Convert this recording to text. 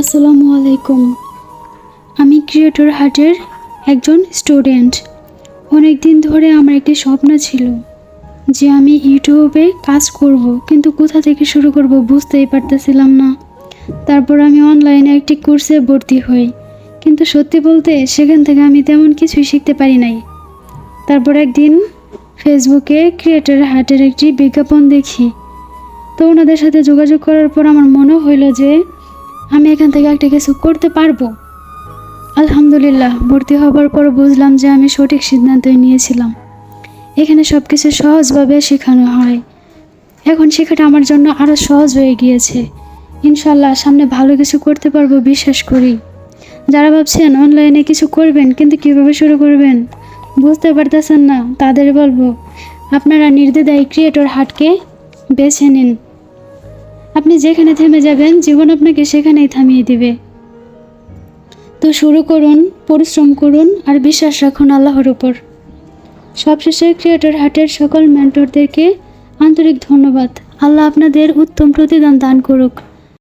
আসসালামু আলাইকুম। আমি ক্রিয়েটর হাটের একজন স্টুডেন্ট। অনেক দিন ধরে আমার একটি স্বপ্ন ছিল যে আমি ইউটিউবে কাজ করব, কিন্তু কোথা থেকে শুরু করব বুঝতেই পারতেছিলাম না। তারপর আমি অনলাইনে একটি কোর্সে ভর্তি হই, কিন্তু সত্যি বলতে সেখান থেকে আমি তেমন কিছুই শিখতে পারি নাই। তারপর একদিন ফেসবুকে ক্রিয়েটর হাটের একটি বিজ্ঞাপন দেখি, তো ওনাদের সাথে যোগাযোগ করার পর আমার মনে হইল যে আমি এখান থেকে একটা কিছু করতে পারবো। আলহামদুলিল্লাহ, ভর্তি হবার পর বুঝলাম যে আমি সঠিক সিদ্ধান্তই নিয়েছিলাম। এখানে সব কিছু সহজভাবে শেখানো হয়। এখন শেখাটা আমার জন্য আরও সহজ হয়ে গিয়েছে। ইনশাল্লাহ সামনে ভালো কিছু করতে পারবো বিশ্বাস করি। যারা ভাবছেন অনলাইনে কিছু করবেন কিন্তু কীভাবে শুরু করবেন বুঝতে পারতেছেন না, তাদের বলবো আপনারা নির্দ্বিধায় ক্রিয়েটর হাটকে বেছে নিন। আপনি যেখানে থেমে যাবেন জীবন আপনাকে সেখানেই থামিয়ে দিবে। তো শুরু করুন, পরিশ্রম করুন আর বিশ্বাস রাখুন আল্লাহর উপর। সবশেষে ক্রিয়েটর হাটের সকল মেন্টরদেরকে আন্তরিক ধন্যবাদ। আল্লাহ আপনাদের উত্তম প্রতিদান দান করুক।